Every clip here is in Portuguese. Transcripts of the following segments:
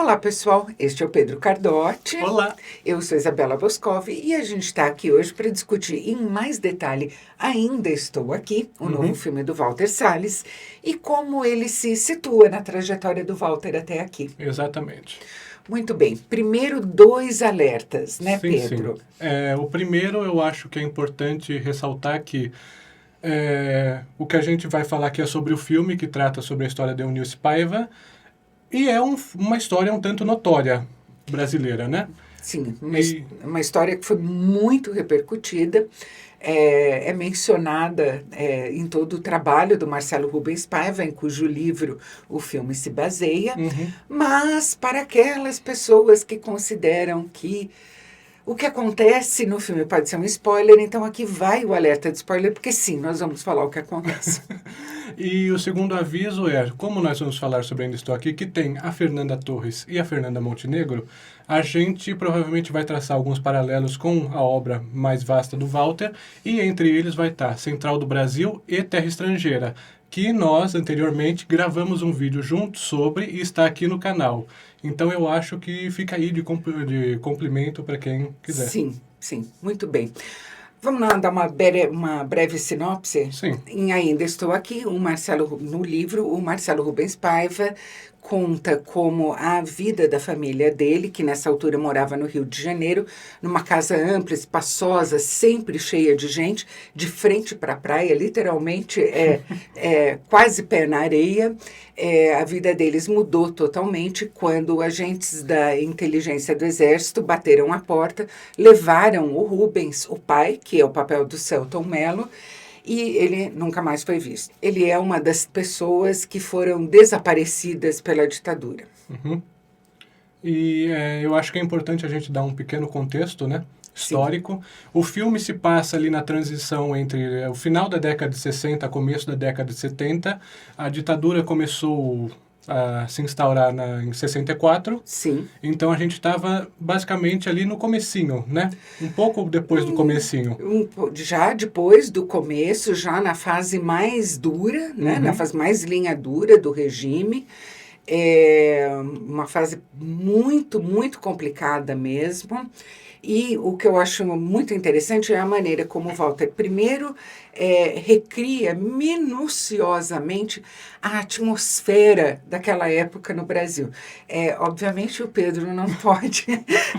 Olá, pessoal. Este é o Pedro Cardotti. Olá. Eu sou Isabela Boscov e a gente está aqui hoje para discutir em mais detalhe Ainda Estou Aqui, o novo filme do Walter Salles, e como ele se situa na trajetória do Walter até aqui. Exatamente. Muito bem. Primeiro, 2 alertas, né, Sim, Pedro? sim. O primeiro, eu acho que é importante ressaltar que o que a gente vai falar aqui é sobre o filme, que trata sobre a história de Eunice Paiva, e é uma história um tanto notória brasileira, né? Sim, uma história que foi muito repercutida, é mencionada em todo o trabalho do Marcelo Rubens Paiva, em cujo livro o filme se baseia, mas para aquelas pessoas que consideram que o que acontece no filme pode ser um spoiler, então aqui vai o alerta de spoiler, porque sim, nós vamos falar o que acontece. E o segundo aviso é, como nós vamos falar sobre Ainda Estou Aqui, que tem a Fernanda Torres e a Fernanda Montenegro, a gente provavelmente vai traçar alguns paralelos com a obra mais vasta do Walter, e entre eles vai estar Central do Brasil e Terra Estrangeira, que nós, anteriormente, gravamos um vídeo juntos sobre e está aqui no canal. Então eu acho que fica aí de complemento para quem quiser. Sim, muito bem. Vamos lá dar uma breve sinopse? Sim. Em Ainda Estou Aqui, no livro, o Marcelo Rubens Paiva conta como a vida da família dele, que nessa altura morava no Rio de Janeiro, numa casa ampla, espaçosa, sempre cheia de gente, de frente para a praia, literalmente quase pé na areia. A vida deles mudou totalmente quando agentes da inteligência do Exército bateram a porta, levaram o Rubens, o pai, que é o papel do Selton Mello, e ele nunca mais foi visto. Ele é uma das pessoas que foram desaparecidas pela ditadura. E eu acho que é importante a gente dar um pequeno contexto, né, histórico. Sim. O filme se passa ali na transição entre o final da década de 60 começo da década de 70. A ditadura começou a se instaurar em 64. Sim. Então a gente estava basicamente ali no comecinho, né? Um pouco depois do comecinho. Já depois do começo, já na fase mais dura, né? Na fase mais linha dura do regime. Uma fase muito, muito complicada mesmo. E o que eu acho muito interessante é a maneira como o Walter, primeiro, recria minuciosamente a atmosfera daquela época no Brasil. Obviamente, o Pedro não pode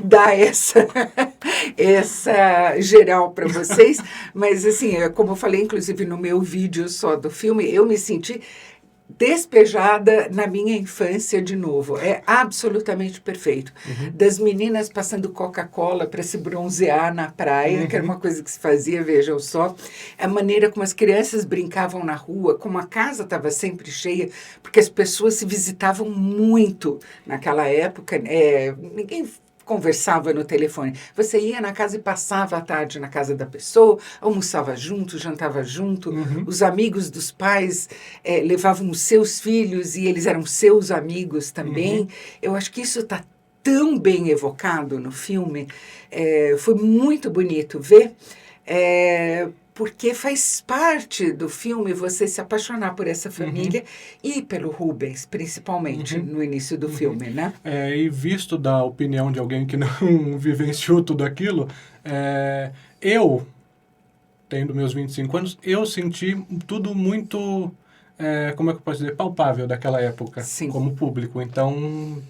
dar essa geral para vocês, mas, assim, como eu falei, inclusive, no meu vídeo só do filme, eu me senti despejada na minha infância de novo. É absolutamente perfeito. Das meninas passando Coca-Cola para se bronzear na praia, que era uma coisa que se fazia, vejam só. A maneira como as crianças brincavam na rua, como a casa estava sempre cheia, porque as pessoas se visitavam muito naquela época. Ninguém conversava no telefone. Você ia na casa e passava a tarde na casa da pessoa, almoçava junto, jantava junto. Os amigos dos pais levavam os seus filhos e eles eram seus amigos também. Eu acho que isso está tão bem evocado no filme. Foi muito bonito ver. Porque faz parte do filme você se apaixonar por essa família e pelo Rubens, principalmente, no início do filme, né? E visto da opinião de alguém que não vivenciou tudo aquilo, eu, tendo meus 25 anos, eu senti tudo muito, como é que eu posso dizer, palpável daquela época, como público. Então,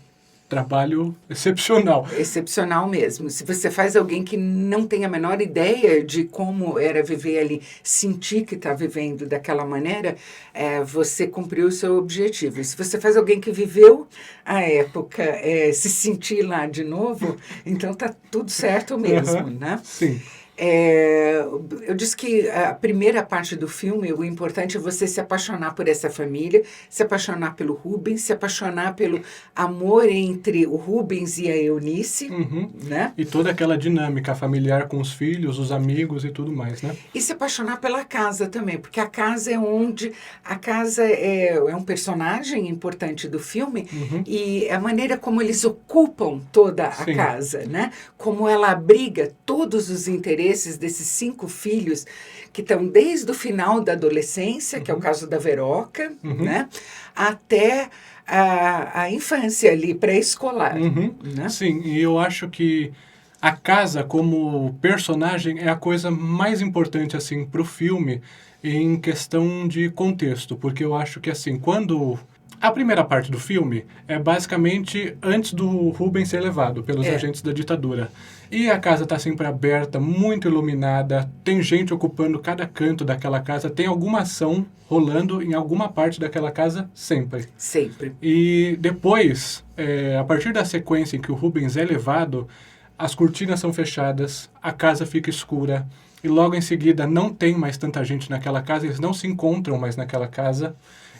trabalho excepcional. Excepcional mesmo. Se você faz alguém que não tem a menor ideia de como era viver ali, sentir que está vivendo daquela maneira, você cumpriu o seu objetivo. E se você faz alguém que viveu a época, se sentir lá de novo, então está tudo certo mesmo, né? Sim. Eu disse que a primeira parte do filme, o importante é você se apaixonar por essa família, se apaixonar pelo Rubens, se apaixonar pelo amor entre o Rubens e a Eunice, né? E toda aquela dinâmica familiar com os filhos, os amigos e tudo mais, né? E se apaixonar pela casa também, porque a casa é onde... A casa é um personagem importante do filme e a maneira como eles ocupam toda a casa, né? Como ela abriga todos os interesses desses 5 filhos que estão desde o final da adolescência, que é o caso da Veroca, né, até a infância ali, pré-escolar. Né? Sim, e eu acho que a casa como personagem é a coisa mais importante assim para o filme em questão de contexto, porque eu acho que assim, quando a primeira parte do filme é basicamente antes do Rubens ser levado pelos agentes da ditadura. E a casa está sempre aberta, muito iluminada, tem gente ocupando cada canto daquela casa, tem alguma ação rolando em alguma parte daquela casa sempre. Sempre. E depois, a partir da sequência em que o Rubens é levado, as cortinas são fechadas, a casa fica escura, e logo em seguida não tem mais tanta gente naquela casa, eles não se encontram mais naquela casa.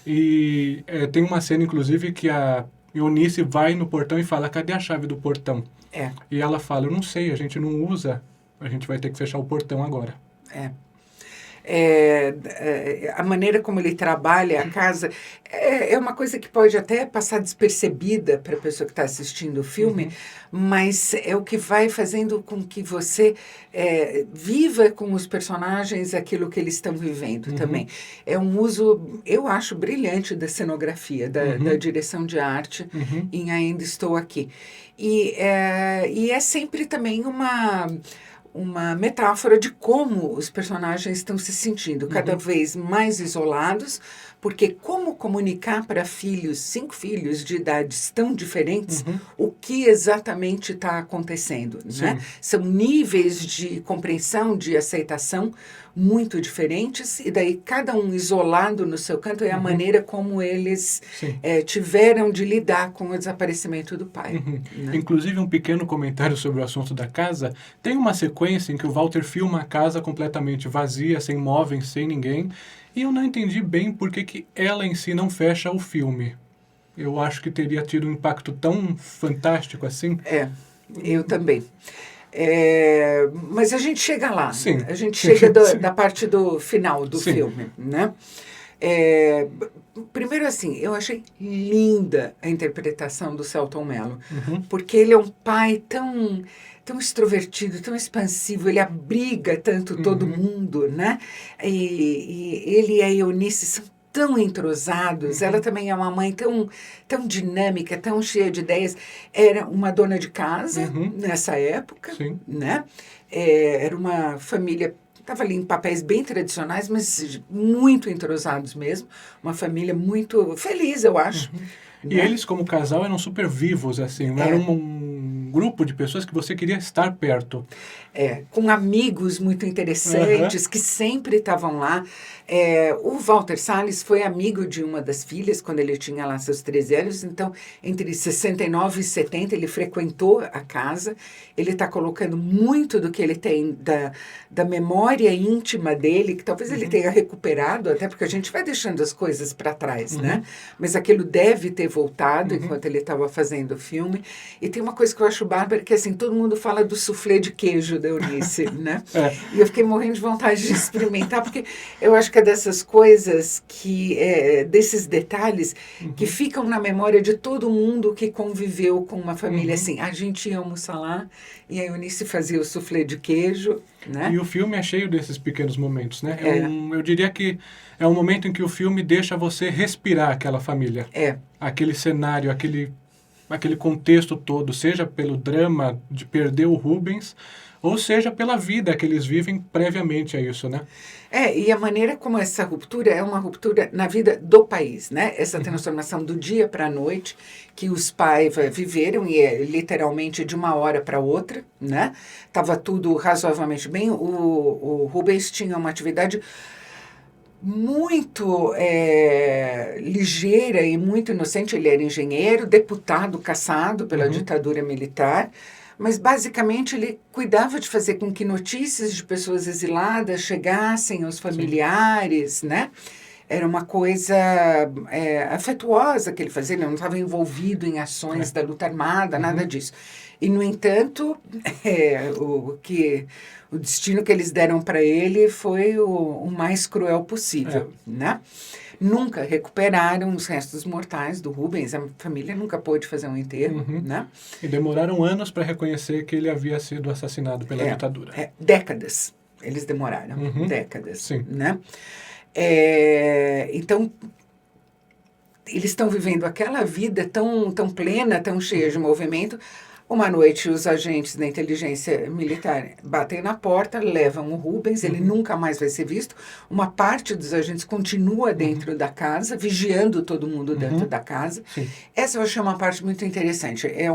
E tem uma cena, inclusive, que a Eunice vai no portão e fala, cadê a chave do portão? E ela fala, eu não sei, a gente não usa, a gente vai ter que fechar o portão agora. A maneira como ele trabalha a casa é uma coisa que pode até passar despercebida para a pessoa que está assistindo o filme, mas é o que vai fazendo com que você viva com os personagens aquilo que eles estão vivendo também. É um uso, eu acho, brilhante da cenografia, da direção de arte em Ainda Estou Aqui. E é sempre também uma metáfora de como os personagens estão se sentindo cada vez mais isolados, porque como comunicar para 5 filhos de idades tão diferentes o que exatamente está acontecendo, né? São níveis de compreensão, de aceitação muito diferentes, e daí cada um isolado no seu canto é a maneira como eles tiveram de lidar com o desaparecimento do pai. Né? Inclusive, um pequeno comentário sobre o assunto da casa, tem uma sequência em que o Walter filma a casa completamente vazia, sem móveis, sem ninguém, e eu não entendi bem por que ela em si não fecha o filme. Eu acho que teria tido um impacto tão fantástico assim. Eu também. Mas a gente chega lá. Sim. A gente chega da parte do final do filme, né? Primeiro, assim, eu achei linda a interpretação do Selton Mello, porque ele é um pai tão extrovertido, tão expansivo, ele abriga tanto todo mundo, né? E ele e a Eunice são tão entrosados, ela também é uma mãe tão dinâmica, tão cheia de ideias. Era uma dona de casa nessa época, né? Era uma família, estava ali em papéis bem tradicionais, mas muito entrosados mesmo. Uma família muito feliz, eu acho. E né? eles, como casal, eram super vivos, assim. Era um grupo de pessoas que você queria estar perto. Com amigos muito interessantes, que sempre estavam lá. O Walter Salles foi amigo de uma das filhas quando ele tinha lá seus 13 anos, então entre 69 e 70 ele frequentou a casa. Ele está colocando muito do que ele tem da memória íntima dele, que talvez ele tenha recuperado, até porque a gente vai deixando as coisas para trás, né? Mas aquilo deve ter voltado enquanto ele estava fazendo o filme. E tem uma coisa que eu acho bárbara, que assim, todo mundo fala do soufflé de queijo da Eunice, né? E eu fiquei morrendo de vontade de experimentar, porque eu acho que é dessas coisas, desses detalhes, que ficam na memória de todo mundo que conviveu com uma família assim. A gente ia almoçar lá e a Eunice fazia o soufflé de queijo, né? E o filme é cheio desses pequenos momentos, né? Eu diria que é um momento em que o filme deixa você respirar aquela família. Aquele cenário, aquele contexto todo, seja pelo drama de perder o Rubens, ou seja pela vida que eles vivem previamente a isso, né? E a maneira como essa ruptura é uma ruptura na vida do país, né? Essa transformação do dia para a noite que os Paiva viveram, e é literalmente de uma hora para outra, né? Estava tudo razoavelmente bem. O Rubens tinha uma atividade muito ligeira e muito inocente. Ele era engenheiro, deputado cassado pela ditadura militar, mas basicamente ele cuidava de fazer com que notícias de pessoas exiladas chegassem aos familiares, né? era uma coisa afetuosa que ele fazia, ele não estava envolvido em ações da luta armada, nada disso. E, no entanto, o destino que eles deram para ele foi o mais cruel possível, né? Nunca recuperaram os restos mortais do Rubens, a família nunca pôde fazer um enterro, né? E demoraram anos para reconhecer que ele havia sido assassinado pela ditadura. Décadas. Eles demoraram, décadas, Sim. né? Então, eles estão vivendo aquela vida tão plena, tão cheia de movimento. Uma noite, os agentes da inteligência militar batem na porta, levam o Rubens, ele nunca mais vai ser visto. Uma parte dos agentes continua dentro da casa, vigiando todo mundo dentro da casa. Sim. Essa eu achei uma parte muito interessante. É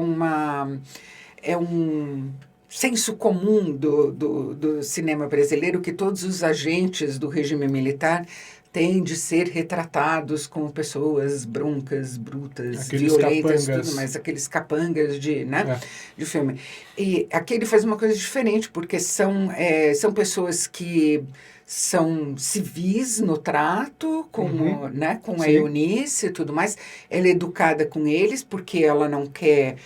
um senso comum do cinema brasileiro que todos os agentes do regime militar têm de ser retratados como pessoas broncas, brutas, aqueles violentas, capangas. tudo mais, aqueles capangas de filme. E aqui ele faz uma coisa diferente, porque são pessoas que são civis no trato com a Eunice e tudo mais. Ela é educada com eles porque ela não quer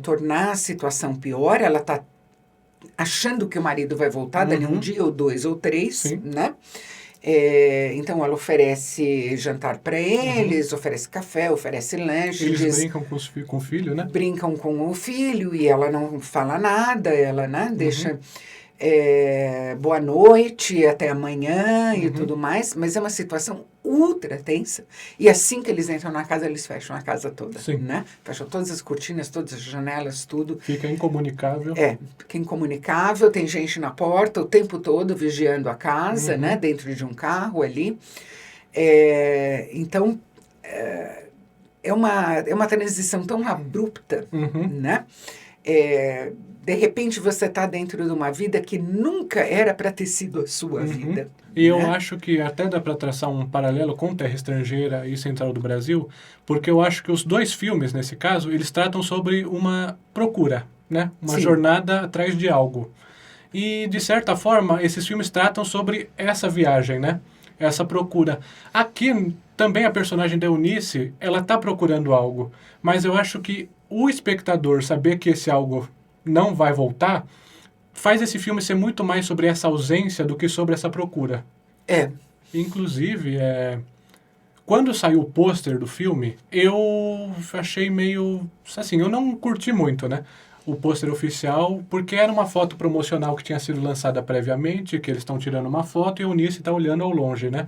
tornar a situação pior, ela está achando que o marido vai voltar dali um dia, ou 2, ou 3, né? Então ela oferece jantar para eles, oferece café, oferece lanche. Eles brincam com o filho, né? Brincam com o filho e ela não fala nada, ela, né, deixa boa noite, até amanhã e tudo mais, mas é uma situação ultra tensa. E assim que eles entram na casa, eles fecham a casa toda, né? Fecham todas as cortinas, todas as janelas, tudo. Fica incomunicável. Fica incomunicável, tem gente na porta o tempo todo vigiando a casa, né? Dentro de um carro ali. Então, é uma transição tão abrupta, né? De repente você está dentro de uma vida que nunca era para ter sido a sua vida. E eu acho que até dá para traçar um paralelo com Terra Estrangeira e Central do Brasil, porque eu acho que os dois filmes, nesse caso, eles tratam sobre uma procura, né? Uma jornada atrás de algo. E, de certa forma, esses filmes tratam sobre essa viagem, né? Essa procura. Aqui, também a personagem da Eunice, ela está procurando algo, mas eu acho que o espectador saber que esse algo não vai voltar, faz esse filme ser muito mais sobre essa ausência do que sobre essa procura. Inclusive, quando saiu o pôster do filme, eu achei meio... assim, eu não curti muito, né? O pôster oficial, porque era uma foto promocional que tinha sido lançada previamente, que eles estão tirando uma foto e a Eunice está olhando ao longe, né?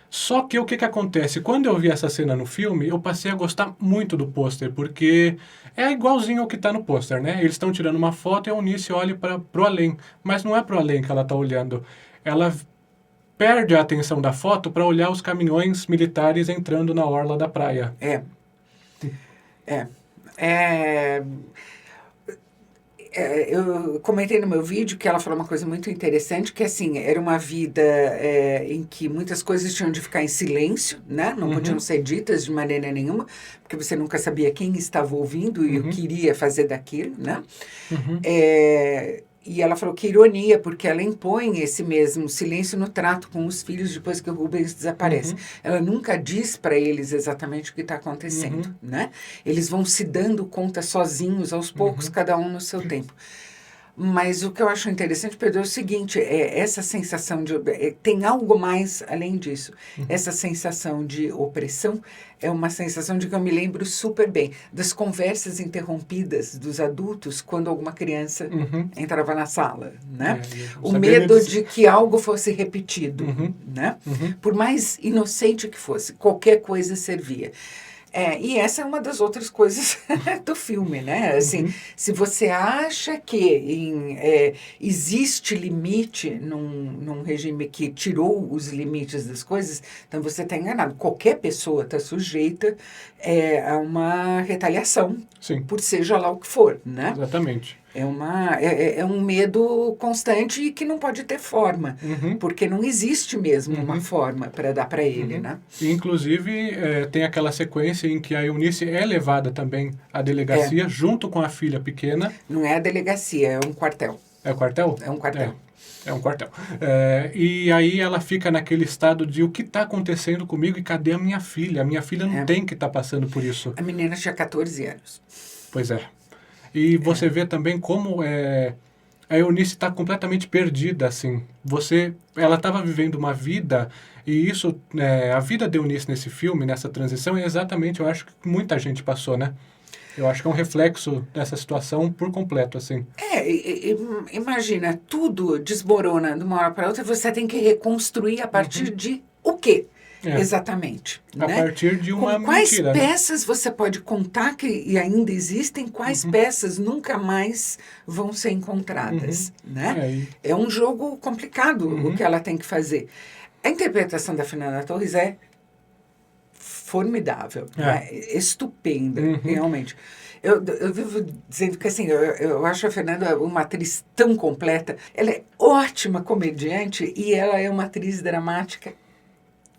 Só que o que acontece? Quando eu vi essa cena no filme, eu passei a gostar muito do pôster, porque é igualzinho ao que está no pôster, né? Eles estão tirando uma foto e a Eunice olha pro além. Mas não é pro além que ela está olhando. Ela perde a atenção da foto para olhar os caminhões militares entrando na orla da praia. Eu comentei no meu vídeo que ela falou uma coisa muito interessante, que assim, era uma vida em que muitas coisas tinham de ficar em silêncio, né? Não podiam ser ditas de maneira nenhuma, porque você nunca sabia quem estava ouvindo e o que iria fazer daquilo, né? E ela falou que ironia, porque ela impõe esse mesmo silêncio no trato com os filhos depois que o Rubens desaparece. Ela nunca diz para eles exatamente o que está acontecendo, né? Eles vão se dando conta sozinhos, aos poucos, cada um no seu tempo. Mas o que eu acho interessante, Pedro, é o seguinte, essa sensação de... tem algo mais além disso. Essa sensação de opressão é uma sensação de que eu me lembro super bem das conversas interrompidas dos adultos quando alguma criança entrava na sala, né? O medo de que algo fosse repetido, né? Por mais inocente que fosse, qualquer coisa servia. E essa é uma das outras coisas do filme, né? Assim, se você acha que existe limite num regime que tirou os limites das coisas, então você está enganado. Qualquer pessoa está sujeita a uma retaliação, por seja lá o que for, né? Exatamente. É um medo constante e que não pode ter forma, porque não existe mesmo uma forma para dar para ele, né? E, inclusive, tem aquela sequência em que a Eunice é levada também à delegacia junto com a filha pequena. Não é a delegacia, é um quartel. É o quartel? É um quartel. É um quartel. E aí ela fica naquele estado de o que está acontecendo comigo e cadê a minha filha? A minha filha não tem que estar passando por isso. A menina tinha 14 anos. Pois é. E você vê também como a Eunice está completamente perdida, assim. Ela estava vivendo uma vida, e isso, a vida de Eunice nesse filme, nessa transição, é exatamente, eu acho que muita gente passou, né? Eu acho que é um reflexo dessa situação por completo, assim. Imagina, tudo desmorona de uma hora para outra, você tem que reconstruir a partir de o quê? Exatamente. A partir de uma quais mentira, peças você pode contar e ainda existem, quais peças nunca mais vão ser encontradas, né? É um jogo complicado o que ela tem que fazer. A interpretação da Fernanda Torres é formidável, né? Estupenda, realmente. Eu vivo dizendo que, assim, eu acho a Fernanda uma atriz tão completa. Ela é ótima comediante e ela é uma atriz dramática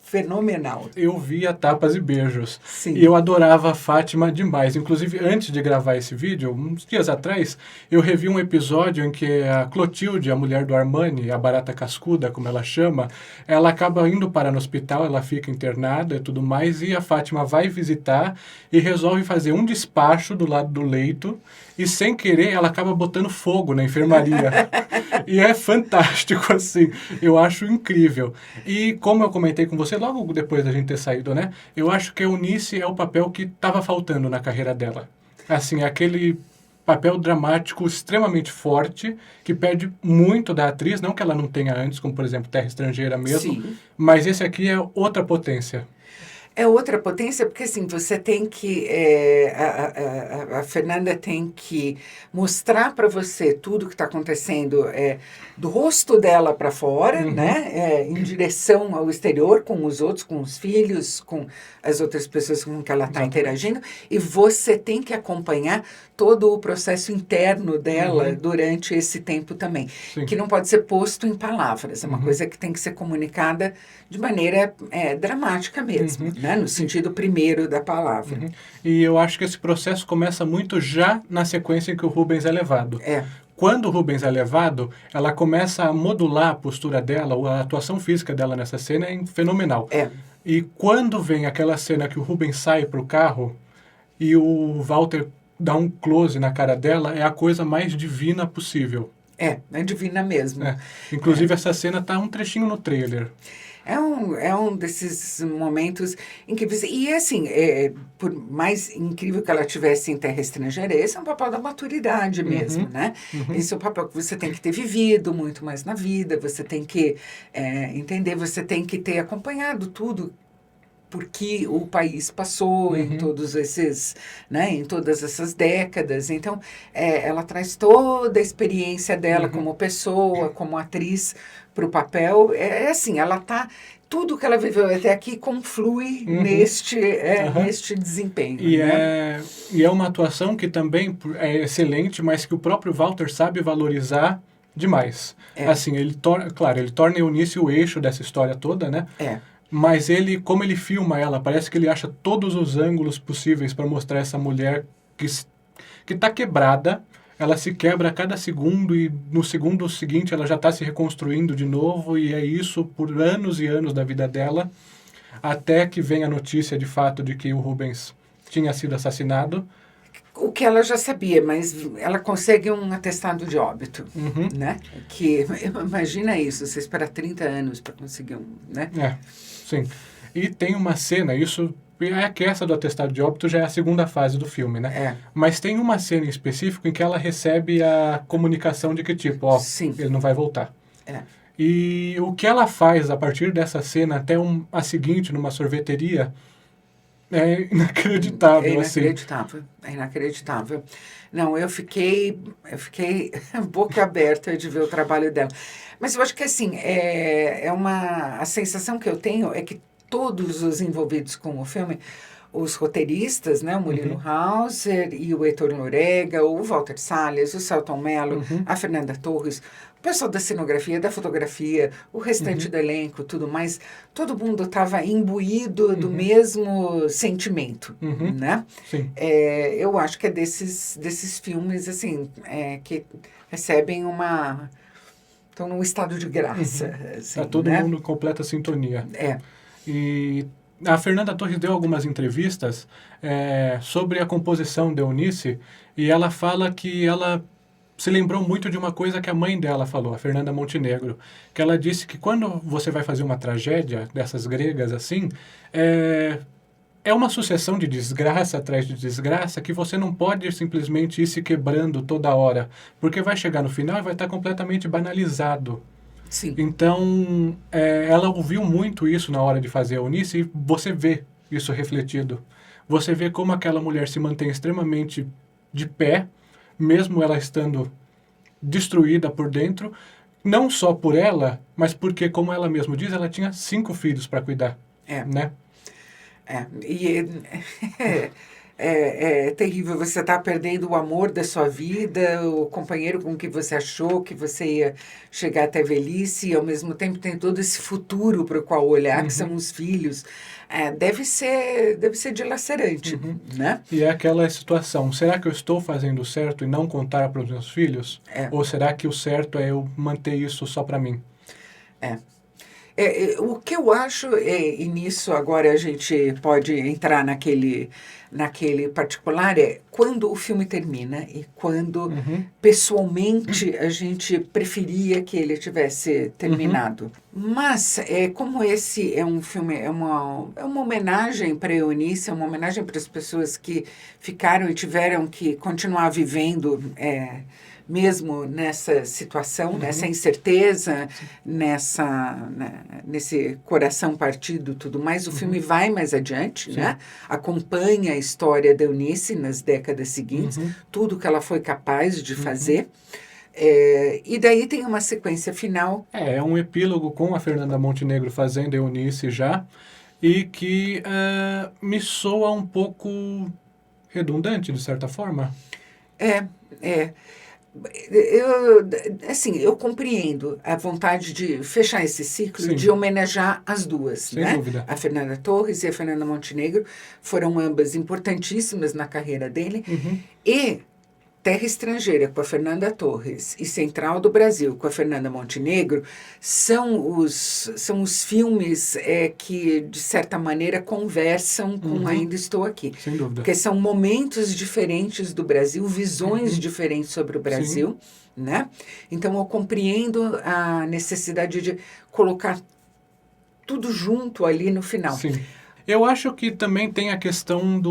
fenomenal. Eu via Tapas e Beijos. Sim. E eu adorava a Fátima demais. Inclusive, antes de gravar esse vídeo, uns dias atrás, eu revi um episódio em que a Clotilde, a mulher do Armani, a barata cascuda, como ela chama, ela acaba indo parar no hospital, ela fica internada e tudo mais, e a Fátima vai visitar e resolve fazer um despacho do lado do leito, e sem querer ela acaba botando fogo na enfermaria. E é fantástico, assim. Eu acho incrível. E como eu comentei com você, logo depois da gente ter saído, né? Eu acho que a Eunice é o papel que estava faltando na carreira dela. Assim, aquele papel dramático extremamente forte, que perde muito da atriz, não que ela não tenha antes, como por exemplo Terra Estrangeira mesmo, Sim. Mas esse aqui é outra potência. É outra potência, porque assim, você tem que... a Fernanda tem que mostrar para você tudo que está acontecendo do rosto dela para fora, né? Em direção ao exterior, com os outros, com os filhos, com as outras pessoas com que ela está interagindo. E você tem que acompanhar todo o processo interno dela durante esse tempo também. Sim. Que não pode ser posto em palavras. É uma coisa que tem que ser comunicada de maneira dramática mesmo, né? No sentido primeiro da palavra. E eu acho que esse processo começa muito já na sequência em que o Rubens é levado. Quando o Rubens é levado, ela começa a modular a postura dela, a atuação física dela nessa cena é fenomenal. E quando vem aquela cena que o Rubens sai para o carro e o Walter dá um close na cara dela, é a coisa mais divina possível. É divina mesmo. Inclusive, essa cena tá um trechinho no trailer. É um desses momentos em que você... E assim, por mais incrível que ela tivesse em Terra Estrangeira, esse é um papel da maturidade mesmo, né? Esse é o papel que você tem que ter vivido muito mais na vida, você tem que entender, você tem que ter acompanhado tudo porque o país passou em todos esses, né, em todas essas décadas. Então, ela traz toda a experiência dela como pessoa, como atriz para o papel. Assim, ela tá... Tudo que ela viveu até aqui conflui neste desempenho. E, né? É uma atuação que também é excelente, mas que o próprio Walter sabe valorizar demais. Assim, ele torna a Eunice o eixo dessa história toda, né? Mas como ele filma ela, parece que ele acha todos os ângulos possíveis para mostrar essa mulher que está quebrada, ela se quebra a cada segundo e no segundo seguinte ela já está se reconstruindo de novo, e é isso por anos e anos da vida dela, até que vem a notícia de fato de que o Rubens tinha sido assassinado. O que ela já sabia, mas ela consegue um atestado de óbito, né? Que, imagina isso, você espera 30 anos para conseguir né? Sim. E tem uma cena, isso é que essa do atestado de óbito já é a segunda fase do filme, né? Mas tem uma cena em específico em que ela recebe a comunicação de que tipo, ele não vai voltar. E o que ela faz a partir dessa cena até a seguinte, numa sorveteria, é inacreditável. É inacreditável. Não, eu fiquei boca aberta de ver o trabalho dela. Mas eu acho que, assim, a sensação que eu tenho é que todos os envolvidos com o filme, os roteiristas, né, o Murilo Hauser e o Heitor Noriega, o Walter Salles, o Selton Mello, a Fernanda Torres, o pessoal da cenografia, da fotografia, o restante do elenco, tudo mais, todo mundo estava imbuído do mesmo sentimento, né? Sim. Eu acho que é desses filmes, assim, que recebem uma estão num estado de graça. Assim, Tá todo né? mundo em completa sintonia. É. E a Fernanda Torres deu algumas entrevistas sobre a composição de Eunice, e ela fala que ela se lembrou muito de uma coisa que a mãe dela falou, a Fernanda Montenegro, que ela disse que quando você vai fazer uma tragédia dessas gregas assim, é uma sucessão de desgraça atrás de desgraça que você não pode simplesmente ir se quebrando toda hora, porque vai chegar no final e vai estar completamente banalizado. Sim. Então, ela ouviu muito isso na hora de fazer a Eunice, e você vê isso refletido. Você vê como aquela mulher se mantém extremamente de pé, mesmo ela estando destruída por dentro, não só por ela, mas porque, como ela mesma diz, ela tinha 5 filhos para cuidar, né? E é terrível, você está perdendo o amor da sua vida, o companheiro com que você achou que você ia chegar até a velhice, e ao mesmo tempo tem todo esse futuro para o qual olhar, que são os filhos. Deve ser dilacerante, né? E é aquela situação, será que eu estou fazendo certo e não contar para os meus filhos? Ou será que o certo é eu manter isso só para mim? O que eu acho, e nisso agora a gente pode entrar naquele particular, quando o filme termina e quando pessoalmente a gente preferia que ele tivesse terminado. Mas, como esse é um filme, é uma homenagem para a Eunice, é uma homenagem para as pessoas que ficaram e tiveram que continuar vivendo mesmo nessa situação, nessa incerteza, nesse coração partido e tudo mais, o filme vai mais adiante, né? Acompanha a história da Eunice nas décadas seguintes, tudo que ela foi capaz de fazer. E daí tem uma sequência final. É um epílogo com a Fernanda Montenegro fazendo Eunice já, e que me soa um pouco redundante, de certa forma. Eu compreendo a vontade de fechar esse ciclo, de homenagear as duas, Sem né? dúvida. A Fernanda Torres e a Fernanda Montenegro foram ambas importantíssimas na carreira dele. E Terra Estrangeira com a Fernanda Torres e Central do Brasil com a Fernanda Montenegro são os filmes que, de certa maneira, conversam com Ainda Estou Aqui. Sem dúvida. Porque são momentos diferentes do Brasil, visões diferentes sobre o Brasil, né? Então, eu compreendo a necessidade de colocar tudo junto ali no final. Sim. Eu acho que também tem a questão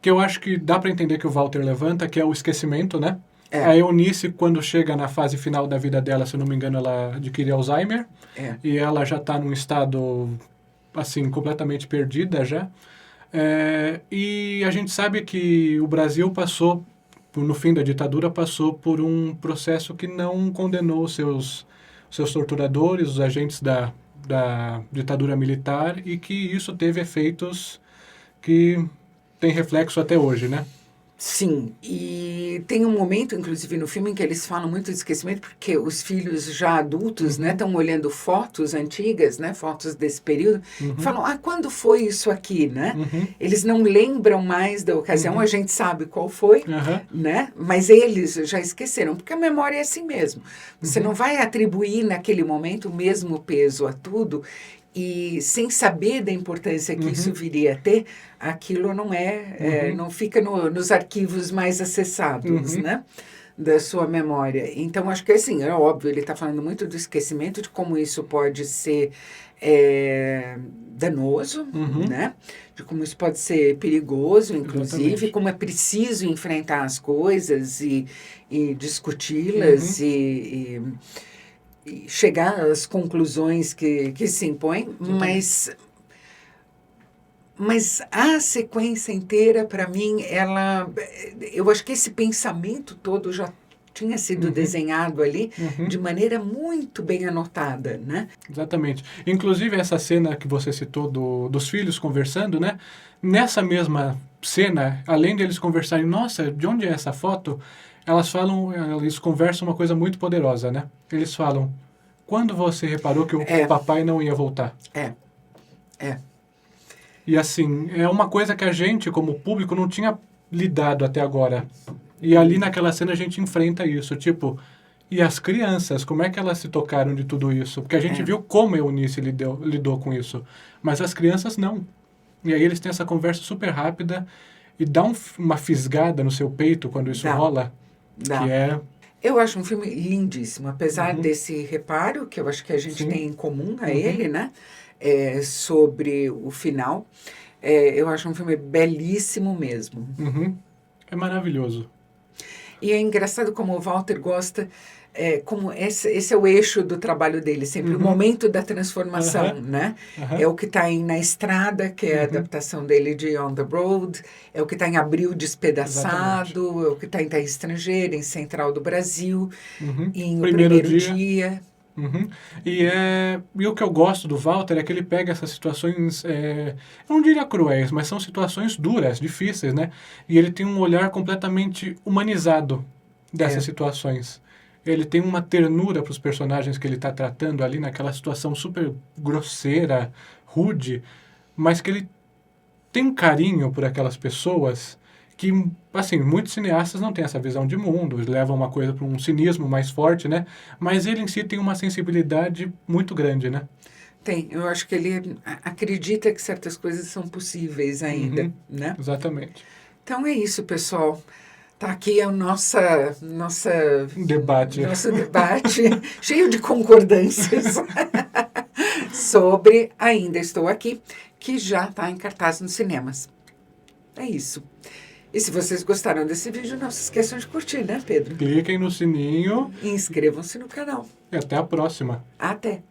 que eu acho que dá para entender que o Walter levanta, que é o esquecimento, né? A Eunice, quando chega na fase final da vida dela, se eu não me engano, ela adquire Alzheimer. E ela já está num estado, assim, completamente perdida já. E a gente sabe que o Brasil passou, no fim da ditadura, passou por um processo que não condenou os seus torturadores, os agentes da ditadura militar, e que isso teve efeitos que tem reflexo até hoje, né? Sim, e tem um momento, inclusive, no filme em que eles falam muito de esquecimento, porque os filhos já adultos, né, estão olhando fotos antigas, né, fotos desse período, e falam, quando foi isso aqui, né? Eles não lembram mais da ocasião, a gente sabe qual foi, né? Mas eles já esqueceram, porque a memória é assim mesmo. Você não vai atribuir naquele momento o mesmo peso a tudo, e sem saber da importância que isso viria a ter, aquilo não não fica nos arquivos mais acessados, né, da sua memória. Então, acho que assim, é óbvio, ele está falando muito do esquecimento, de como isso pode ser danoso, né, de como isso pode ser perigoso, inclusive, como é preciso enfrentar as coisas e discuti-las e chegar às conclusões que se impõem, mas a sequência inteira, para mim, eu acho que esse pensamento todo já tinha sido desenhado ali de maneira muito bem anotada, né? Exatamente. Inclusive, essa cena que você citou dos filhos conversando, né? Nessa mesma cena, além de eles conversarem, nossa, de onde é essa foto? Eles conversam uma coisa muito poderosa, né? Eles falam, quando você reparou que o papai não ia voltar? E assim, é uma coisa que a gente, como público, não tinha lidado até agora. E ali naquela cena a gente enfrenta isso, tipo, E as crianças, como é que elas se tocaram de tudo isso? Porque a gente viu como a Eunice lidou com isso, mas as crianças não. E aí eles têm essa conversa super rápida e dá uma fisgada no seu peito quando isso rola, Dá. que é... Eu acho um filme lindíssimo, apesar desse reparo, que eu acho que a gente tem em comum a ele, né? Sobre o final. Eu acho um filme belíssimo mesmo. É maravilhoso. E é engraçado como o Walter gosta, como esse é o eixo do trabalho dele, sempre o momento da transformação, né? É o que está Na Estrada, que é a adaptação dele de On the Road, é o que está em Abril Despedaçado, Exatamente. é o que está em Terra Estrangeira, em Central do Brasil, em O Primeiro Primeiro Dia. E o que eu gosto do Walter é que ele pega essas situações, eu não diria cruéis, mas são situações duras, difíceis, né? E ele tem um olhar completamente humanizado dessas situações. Ele tem uma ternura para os personagens que ele está tratando ali naquela situação super grosseira, rude, mas que ele tem um carinho por aquelas pessoas que, assim, muitos cineastas não têm essa visão de mundo, levam uma coisa para um cinismo mais forte, né? Mas ele em si tem uma sensibilidade muito grande, né? Tem, eu acho que ele acredita que certas coisas são possíveis ainda, né? Exatamente. Então é isso, pessoal. Tá aqui o nosso Debate. Nosso debate, cheio de concordâncias, sobre Ainda Estou Aqui, que já está em cartaz nos cinemas. É isso. E se vocês gostaram desse vídeo, não se esqueçam de curtir, né, Pedro? Cliquem no sininho E inscrevam-se no canal. e até a próxima. Até!